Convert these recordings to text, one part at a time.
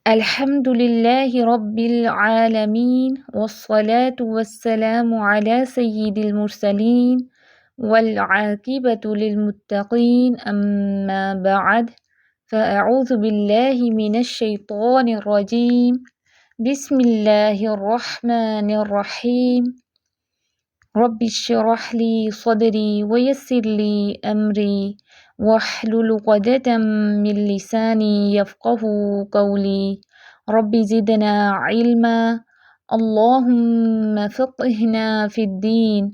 الحمد لله رب العالمين والصلاة والسلام على سيد المرسلين والعاقبة للمتقين أما بعد فأعوذ بالله من الشيطان الرجيم بسم الله الرحمن الرحيم رب اشرح لي صدري ويسر لي أمري واحلل عقدة من لساني يفقه قولي رب زدنا علما اللهم فقهنا في الدين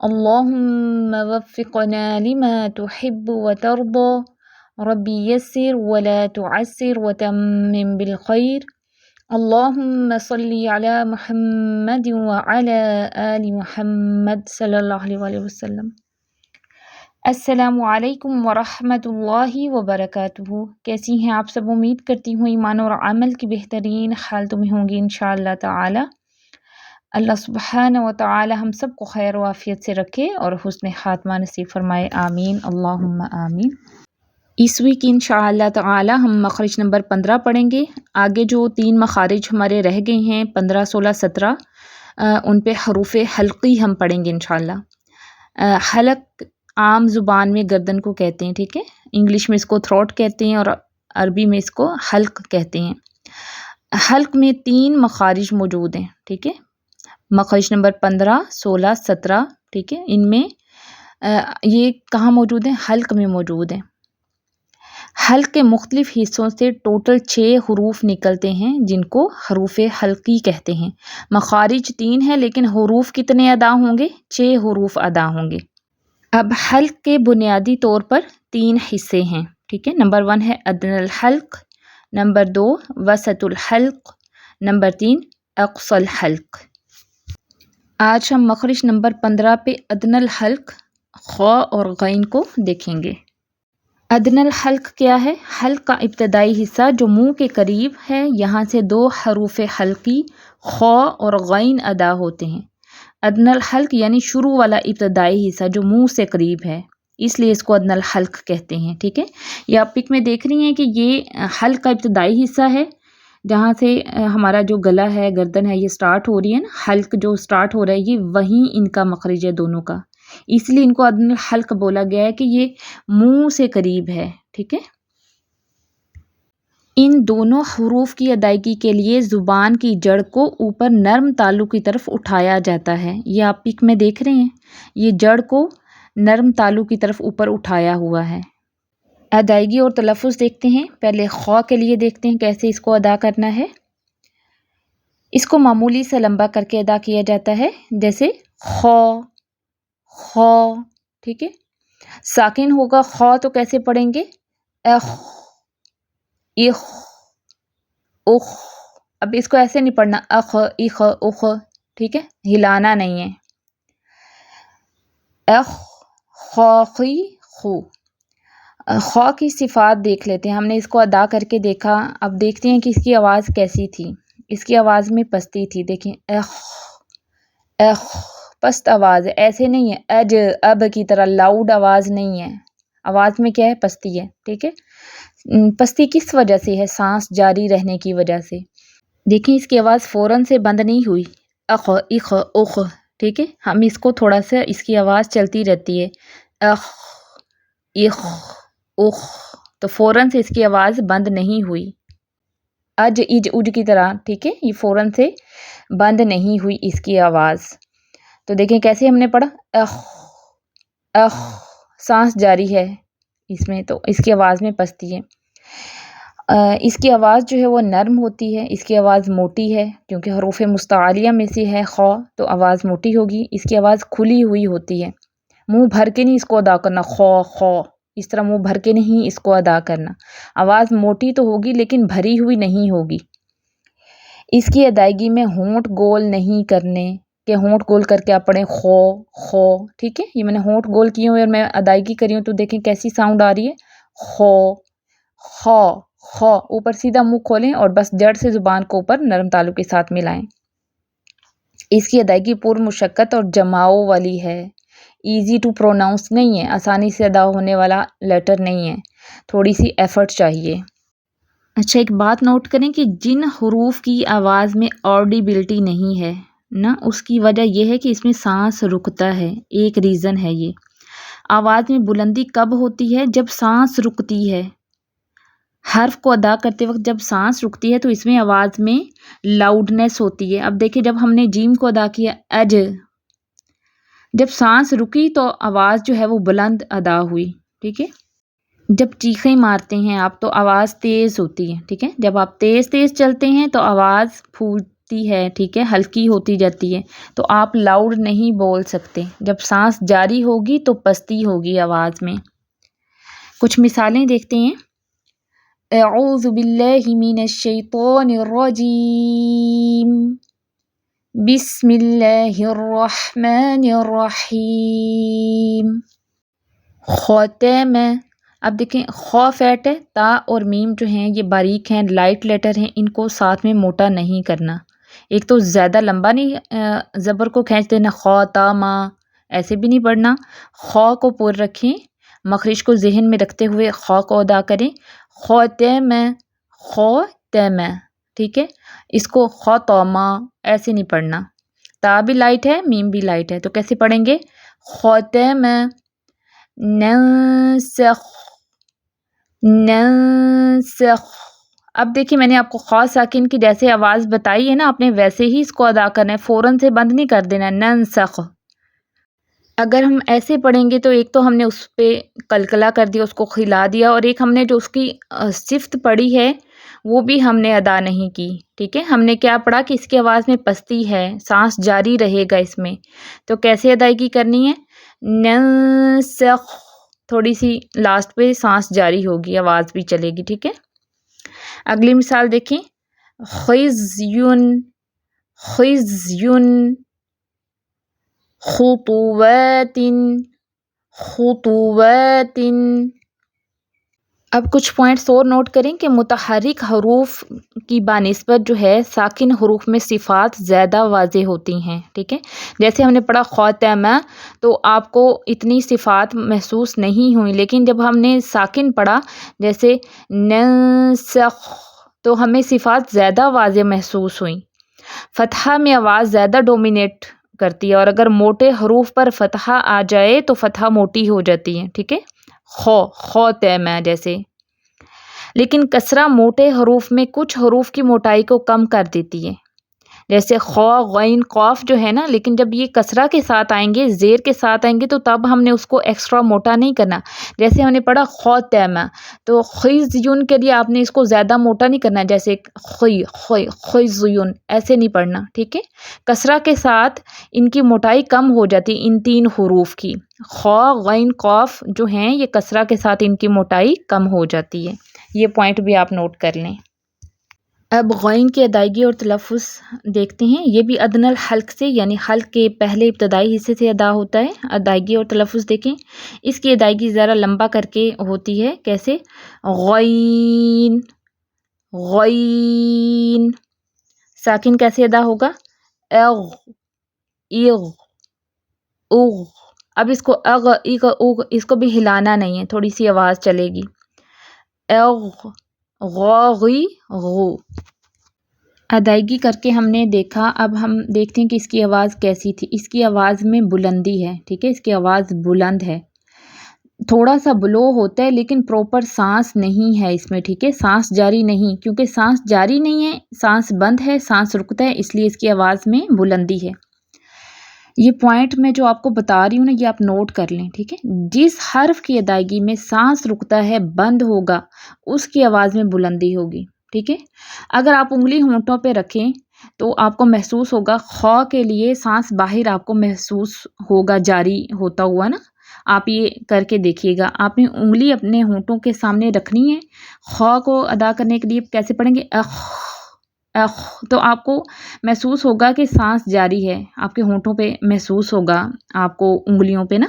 اللهم وفقنا لما تحب وترضى رب يسر ولا تعسر وتمم بالخير اللهم صل على محمد وعلى آل محمد صلی اللہ علیہ وسلم۔ السلام علیکم ورحمۃ اللہ وبرکاتہ۔ کیسی ہیں آپ سب؟ امید کرتی ہوں ایمان اور عمل کی بہترین حالتوں میں ہوں گی انشاءاللہ تعالی۔ اللہ سبحانہ و تعالی ہم سب کو خیر و عافیت سے رکھے اور حسن خاتمہ نصیب فرمائے، آمین اللہم آمین۔ اس ویک انشاءاللہ تعالی ہم مخرج نمبر 15 پڑھیں گے۔ آگے جو 3 مخارج ہمارے رہ گئے ہیں 15، 16، 17 ان پہ حروف حلقی ہم پڑھیں گے انشاءاللہ۔ حلق عام زبان میں گردن کو کہتے ہیں، ٹھیک ہے، انگلش میں اس کو تھروٹ کہتے ہیں اور عربی میں اس کو حلق کہتے ہیں۔ حلق میں 3 مخارج موجود ہیں، ٹھیک ہے، مخرج نمبر 15، 16، 17، ٹھیک ہے، ان میں یہ کہاں موجود ہیں؟ حلق میں موجود ہیں۔ حلق کے مختلف حصوں سے ٹوٹل 6 حروف نکلتے ہیں جن کو حروف حلقی کہتے ہیں۔ مخارج 3 ہیں لیکن حروف کتنے ادا ہوں گے؟ 6 حروف ادا ہوں گے۔ اب حلق کے بنیادی طور پر 3 حصے ہیں، ٹھیک ہے۔ نمبر 1 ہے ادنی الحلق، نمبر 2 وسط الحلق، نمبر 3 اقصی الحلق۔ آج ہم مخرج نمبر 15 پہ ادنی الحلق خاء اور غین کو دیکھیں گے۔ ادنی الحلق کیا ہے؟ حلق کا ابتدائی حصہ جو منہ کے قریب ہے، یہاں سے 2 حروف حلقی خاء اور غین ادا ہوتے ہیں۔ ادنی الحلق یعنی شروع والا ابتدائی حصہ جو منہ سے قریب ہے، اس لیے اس کو ادنی الحلق کہتے ہیں، ٹھیک ہے۔ یہ آپ پک میں دیکھ رہی ہیں کہ یہ حلق کا ابتدائی حصہ ہے جہاں سے ہمارا جو گلا ہے، گردن ہے، یہ سٹارٹ ہو رہی ہے نا، حلق جو سٹارٹ ہو رہا ہے یہ وہیں ان کا مخرج ہے دونوں کا، اس لیے ان کو ادنی الحلق بولا گیا ہے کہ یہ منہ سے قریب ہے، ٹھیک ہے۔ ان دونوں حروف کی ادائیگی کے لیے زبان کی جڑ کو اوپر نرم تالو کی طرف اٹھایا جاتا ہے۔ یہ آپ پک میں دیکھ رہے ہیں، یہ جڑ کو نرم تالو کی طرف اوپر اٹھایا ہوا ہے۔ ادائیگی اور تلفظ دیکھتے ہیں۔ پہلے خاء کے لیے دیکھتے ہیں کیسے اس کو ادا کرنا ہے۔ اس کو معمولی سے لمبا کر کے ادا کیا جاتا ہے، جیسے خاء خاء، ٹھیک ہے۔ ساکن ہوگا خاء تو کیسے پڑھیں گے؟ اخ اخ اخ۔ اب اس کو ایسے نہیں پڑھنا اخ اخ اخ، ٹھیک ہے، ہلانا نہیں ہے۔ اخ خاخی خو۔ خاء کی صفات دیکھ لیتے ہیں، ہم نے اس کو ادا کر کے دیکھا، اب دیکھتے ہیں کہ اس کی آواز کیسی تھی۔ اس کی آواز میں پستی تھی، دیکھیں اخ اخ، پست آواز ہے، ایسے نہیں ہے اج اب کی طرح لاؤڈ آواز نہیں ہے، آواز میں کیا ہے؟ پستی ہے، ٹھیک ہے۔ پستی کس وجہ سے ہے؟ سانس جاری رہنے کی وجہ سے۔ دیکھیں اس کی آواز فوراً سے بند نہیں ہوئی، اخ اخ اخ، ٹھیک ہے، ہم اس کو تھوڑا سا اس کی آواز چلتی رہتی ہے، اخ اخ اخ، تو فوراً سے اس کی آواز بند نہیں ہوئی۔ اج اج اج کی طرح، ٹھیک ہے، یہ فوراً سے بند نہیں ہوئی اس کی آواز۔ تو دیکھیں کیسے ہم نے پڑھا، اخ اخ، سانس جاری ہے اس میں، تو اس کی آواز میں پستی ہے۔ اس کی آواز جو ہے وہ نرم ہوتی ہے، اس کی آواز موٹی ہے، کیونکہ حروف مستعلیہ میں سے ہے خاء، تو آواز موٹی ہوگی۔ اس کی آواز کھلی ہوئی ہوتی ہے، منہ بھر کے نہیں اس کو ادا کرنا، خاء خاء اس طرح منہ بھر کے نہیں اس کو ادا کرنا، آواز موٹی تو ہوگی لیکن بھری ہوئی نہیں ہوگی۔ اس کی ادائیگی میں ہونٹ گول نہیں کرنے کہ ہونٹ گول کر کے آپ پڑھیں خاء خاء، ٹھیک ہے، یہ میں نے ہونٹ گول کیے ہوئے اور میں ادائیگی کری ہوں تو دیکھیں کیسی ساؤنڈ آ رہی ہے، خاء خاء خاء، اوپر سیدھا منہ کھولیں اور بس جڑ سے زبان کو اوپر نرم تالو کے ساتھ ملائیں۔ اس کی ادائیگی پر مشقت اور جماؤ والی ہے، ایزی ٹو پروناؤنس نہیں ہے، آسانی سے ادا ہونے والا لیٹر نہیں ہے، تھوڑی سی ایفرٹ چاہیے۔ اچھا ایک بات نوٹ کریں کہ جن حروف کی آواز میں آڈیبلٹی نہیں ہے نا، اس کی وجہ یہ ہے کہ اس میں سانس رکتا ہے، ایک ریزن ہے یہ۔ آواز میں بلندی کب ہوتی ہے؟ جب سانس رکتی ہے، حرف کو ادا کرتے وقت جب سانس رکتی ہے تو اس میں آواز میں لاؤڈنیس ہوتی ہے۔ اب دیکھیں جب ہم نے جیم کو ادا کیا اج، جب سانس رکی تو آواز جو ہے وہ بلند ادا ہوئی، ٹھیک ہے۔ جب چیخیں مارتے ہیں آپ تو آواز تیز ہوتی ہے، ٹھیک ہے۔ جب آپ تیز تیز چلتے ہیں تو آواز پھولتی ہے، ٹھیک ہے، ہلکی ہوتی جاتی ہے، تو آپ لاؤڈ نہیں بول سکتے۔ جب سانس جاری ہوگی تو پستی ہوگی آواز میں۔ کچھ مثالیں دیکھتے ہیں۔ اعوذ باللہ من الشیطان الرجیم، بسم اللہ الرحمن الرحیم، ختم۔ اب دیکھیں خ فیٹ ہے، تا اور میم جو ہیں یہ باریک ہیں، لائٹ لیٹر ہیں، ان کو ساتھ میں موٹا نہیں کرنا۔ ایک تو زیادہ لمبا نہیں زبر کو کھینچ دینا، خ تا ما ایسے بھی نہیں پڑھنا، خ کو پر رکھیں، مخرج کو ذہن میں رکھتے ہوئے خ کو ادا کریں، ختم ختم، ٹھیک ہے۔ اس کو ختم ایسے نہیں پڑھنا، تا بھی لائٹ ہے میم بھی لائٹ ہے، تو کیسے پڑھیں گے؟ ختم ننسخ ننسخ۔ اب دیکھیں میں نے آپ کو خاص ساکن کی جیسے آواز بتائی ہے نا، آپ نے ویسے ہی اس کو ادا کرنا ہے، فوراً سے بند نہیں کر دینا، ننسخ۔ اگر ہم ایسے پڑھیں گے تو ایک تو ہم نے اس پہ قلقلہ کر دیا، اس کو کھلا دیا، اور ایک ہم نے جو اس کی صفت پڑھی ہے وہ بھی ہم نے ادا نہیں کی، ٹھیک ہے۔ ہم نے کیا پڑھا کہ اس کی آواز میں پستی ہے، سانس جاری رہے گا اس میں، تو کیسے ادائیگی کرنی ہے؟ ننسخ، تھوڑی سی لاسٹ پہ سانس جاری ہوگی، آواز بھی چلے گی، ٹھیک ہے۔ اگلی مثال دیکھیں، خزیون خزیون، خطوات خطوات۔ اب کچھ پوائنٹس اور نوٹ کریں کہ متحرک حروف کی بانسبت جو ہے ساکن حروف میں صفات زیادہ واضح ہوتی ہیں، ٹھیک ہے۔ جیسے ہم نے پڑھا خاتمہ تو آپ کو اتنی صفات محسوس نہیں ہوئی، لیکن جب ہم نے ساکن پڑھا جیسے ننسخ تو ہمیں صفات زیادہ واضح محسوس ہوئیں۔ فتحہ میں آواز زیادہ ڈومینیٹ کرتی ہے، اور اگر موٹے حروف پر فتحہ آ جائے تو فتحہ موٹی ہو جاتی ہے، ٹھیک ہے، خاتمہ جیسے۔ لیکن کسرہ موٹے حروف میں کچھ حروف کی موٹائی کو کم کر دیتی ہے، جیسے خ غین قاف جو ہے نا، لیکن جب یہ کسرہ کے ساتھ آئیں گے، زیر کے ساتھ آئیں گے تو تب ہم نے اس کو ایکسٹرا موٹا نہیں کرنا۔ جیسے ہم نے پڑھا خاتمہ تو خزیون کے لیے آپ نے اس کو زیادہ موٹا نہیں کرنا، جیسے خزیون ایسے نہیں پڑھنا، ٹھیک ہے۔ کسرہ کے ساتھ ان کی موٹائی کم ہو جاتی، ان تین حروف کی، خ غین قاف جو ہیں یہ کسرہ کے ساتھ ان کی موٹائی کم ہو جاتی ہے، یہ پوائنٹ بھی آپ نوٹ کر لیں۔ اب غین کی ادائیگی اور تلفظ دیکھتے ہیں، یہ بھی ادنی الحلق سے یعنی حلق کے پہلے ابتدائی حصے سے ادا ہوتا ہے۔ ادائیگی اور تلفظ دیکھیں، اس کی ادائیگی ذرا لمبا کر کے ہوتی ہے، کیسے؟ غین غین، ساکن کیسے ادا ہوگا؟ اغ اغ اغ۔ اب اس کو اغ اغ اغ اس کو بھی ہلانا نہیں ہے، تھوڑی سی آواز چلے گی، اغ غاغی غو۔ ادائیگی کر کے ہم نے دیکھا، اب ہم دیکھتے ہیں کہ اس کی آواز کیسی تھی۔ اس کی آواز میں بلندی ہے، ٹھیک ہے، اس کی آواز بلند ہے، تھوڑا سا بلو ہوتا ہے لیکن پروپر سانس نہیں ہے اس میں، ٹھیک ہے، سانس جاری نہیں، کیونکہ سانس جاری نہیں ہے، سانس بند ہے، سانس رکتا ہے، اس لیے اس کی آواز میں بلندی ہے۔ یہ پوائنٹ میں جو آپ کو بتا رہی ہوں نا، یہ آپ نوٹ کر لیں، ٹھیک ہے۔ جس حرف کی ادائیگی میں سانس رکتا ہے، بند ہوگا، اس کی آواز میں بلندی ہوگی، ٹھیک ہے۔ اگر آپ انگلی ہونٹوں پہ رکھیں تو آپ کو محسوس ہوگا، خ کے لیے سانس باہر آپ کو محسوس ہوگا جاری ہوتا ہوا نا، آپ یہ کر کے دیکھیے گا۔ آپ نے انگلی اپنے ہونٹوں کے سامنے رکھنی ہے، خ کو ادا کرنے کے لیے کیسے پڑھیں گے؟ اخ اخ، تو آپ کو محسوس ہوگا کہ سانس جاری ہے، آپ کے ہونٹوں پہ محسوس ہوگا آپ کو انگلیوں پہ نا،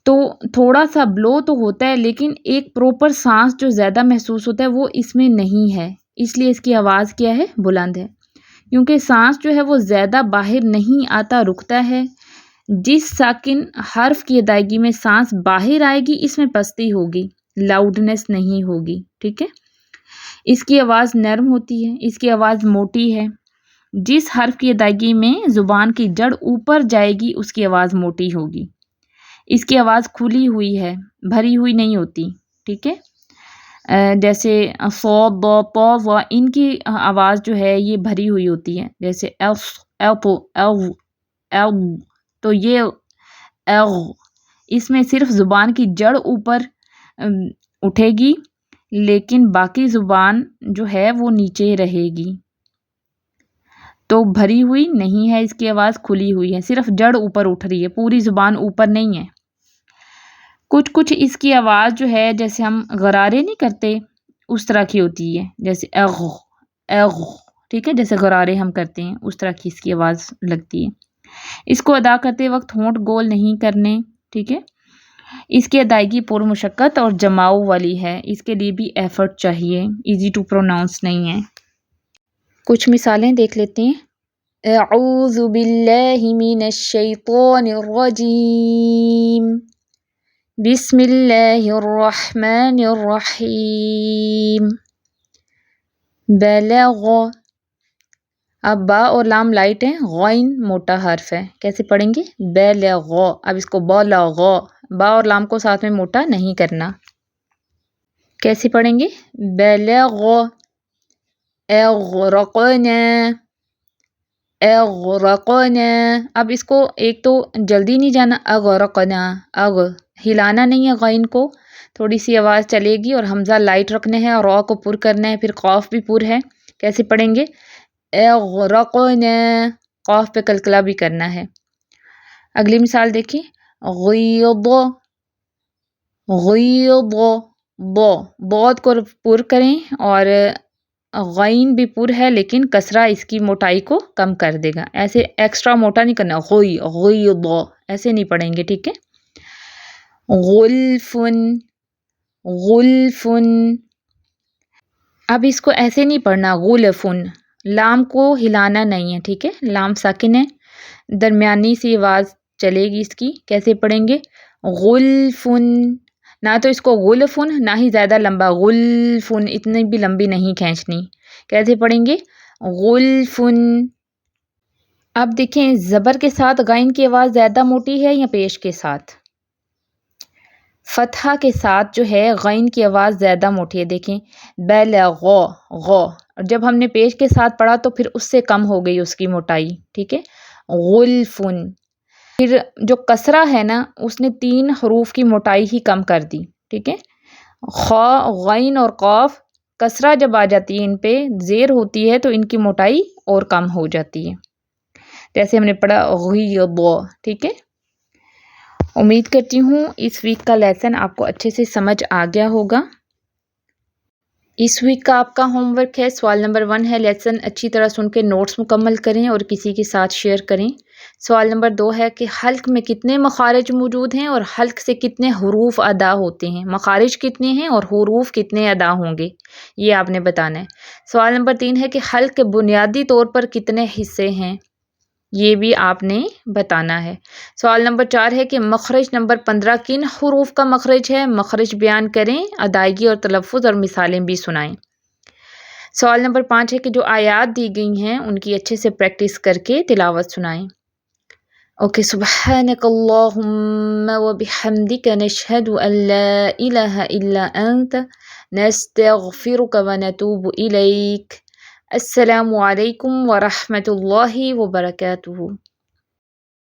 تو تھوڑا سا بلو تو ہوتا ہے لیکن ایک پروپر سانس جو زیادہ محسوس ہوتا ہے وہ اس میں نہیں ہے، اس لیے اس کی آواز کیا ہے؟ بلند ہے، کیونکہ سانس جو ہے وہ زیادہ باہر نہیں آتا، رکتا ہے۔ جس ساکن حرف کی ادائیگی میں سانس باہر آئے گی اس میں پستی ہوگی، لاؤڈنیس نہیں ہوگی، ٹھیک ہے۔ اس کی آواز نرم ہوتی ہے، اس کی آواز موٹی ہے۔ جس حرف کی ادائیگی میں زبان کی جڑ اوپر جائے گی اس کی آواز موٹی ہوگی۔ اس کی آواز کھلی ہوئی ہے، بھری ہوئی نہیں ہوتی، ٹھیک ہے۔ جیسے صاد ضاد طا ظا، ان کی آواز جو ہے یہ بھری ہوئی ہوتی ہے، جیسے ایف ایپ ایو ایو، تو یہ ایغ، اس میں صرف زبان کی جڑ اوپر اٹھے گی لیکن باقی زبان جو ہے وہ نیچے رہے گی، تو بھری ہوئی نہیں ہے، اس کی آواز کھلی ہوئی ہے، صرف جڑ اوپر اٹھ رہی ہے، پوری زبان اوپر نہیں ہے۔ کچھ اس کی آواز جو ہے جیسے ہم غرارے نہیں کرتے اس طرح کی ہوتی ہے، جیسے اغ اغ، ٹھیک ہے، جیسے غرارے ہم کرتے ہیں اس طرح کی اس کی آواز لگتی ہے۔ اس کو ادا کرتے وقت ہونٹ گول نہیں کرنے، ٹھیک ہے۔ اس کی ادائیگی پر مشقت اور جماؤ والی ہے، اس کے لیے بھی ایفرٹ چاہیے، ایزی ٹو پروناؤنس نہیں ہے۔ کچھ مثالیں دیکھ لیتے ہیں۔ اعوذ باللہ من الشیطان الرجیم، بسم اللہ الرحمن الرحیم، بلغ، اب با اور لام لائٹ ہے، غین موٹا حرف ہے، کیسے پڑھیں گے؟ بلغ، اب اس کو بلغ، با اور لام کو ساتھ میں موٹا نہیں کرنا، کیسے پڑھیں گے؟ بلغ، اغرقنا اغرقنا، اب اس کو ایک تو جلدی نہیں جانا، اغرقنا، ہلانا نہیں ہے غین کو، تھوڑی سی آواز چلے گی اور حمزہ لائٹ رکھنا ہے اور را کو پر کرنا ہے، پھر قاف بھی پر ہے، کیسے پڑھیں گے؟ اغرقنا، قاف پہ کلکلا بھی کرنا ہے۔ اگلی مثال دیکھیں، غیض، غیض، ضاد کو پر کریں اور غین بھی پر ہے لیکن کسرہ اس کی موٹائی کو کم کر دے گا، ایسے ایکسٹرا موٹا نہیں کرنا، غیض ایسے نہیں پڑھیں گے، ٹھیک ہے۔ غلفن، غلفن، اب اس کو ایسے نہیں پڑھنا، غلفن، لام کو ہلانا نہیں ہے، ٹھیک ہے، لام ساکن ہے، درمیانی سی آواز چلے گی اس کی، کیسے پڑھیں گے؟ غلفن، نہ تو اس کو غلفن نہ ہی زیادہ لمبا غلفن، اتنی بھی لمبی نہیں کھینچنی، کیسے پڑھیں گے؟ غلفن۔ اب دیکھیں زبر کے ساتھ غین کی آواز زیادہ موٹی ہے یا پیش کے ساتھ؟ فتحہ کے ساتھ جو ہے غین کی آواز زیادہ موٹی ہے، دیکھیں بلغ، غ، جب ہم نے پیش کے ساتھ پڑھا تو پھر اس سے کم ہو گئی اس کی موٹائی، ٹھیک ہے۔ غلفن، پھر جو کسرہ ہے نا اس نے 3 حروف کی موٹائی ہی کم کر دی، ٹھیک ہے۔ خا، غین اور قاف، کسرہ جب آ جاتی ہے ان پہ، زیر ہوتی ہے تو ان کی موٹائی اور کم ہو جاتی ہے، جیسے ہم نے پڑھا غیض، ٹھیک ہے۔ امید کرتی ہوں اس ویک کا لیسن آپ کو اچھے سے سمجھ آ گیا ہوگا۔ اس ویک کا آپ کا ہوم ورک ہے، سوال نمبر 1 ہے، لیسن اچھی طرح سن کے نوٹس مکمل کریں اور کسی کے ساتھ شیئر کریں۔ سوال نمبر 2 ہے کہ حلق میں کتنے مخارج موجود ہیں اور حلق سے کتنے حروف ادا ہوتے ہیں، مخارج کتنے ہیں اور حروف کتنے ادا ہوں گے، یہ آپ نے بتانا ہے۔ سوال نمبر 3 ہے کہ حلق کے بنیادی طور پر کتنے حصے ہیں، یہ بھی آپ نے بتانا ہے۔ سوال نمبر 4 ہے کہ مخرج نمبر 15 کن حروف کا مخرج ہے، مخرج بیان کریں، ادائیگی اور تلفظ اور مثالیں بھی سنائیں۔ سوال نمبر 5 ہے کہ جو آیات دی گئی ہیں ان کی اچھے سے پریکٹس کر کے تلاوت سنائیں۔ اوکے، سبحانک اللہم وبحمدک نشہد ان لا الہ الا انت نستغفرک ونتوب الیک۔ السلام علیکم ورحمۃ اللہ وبرکاتہ۔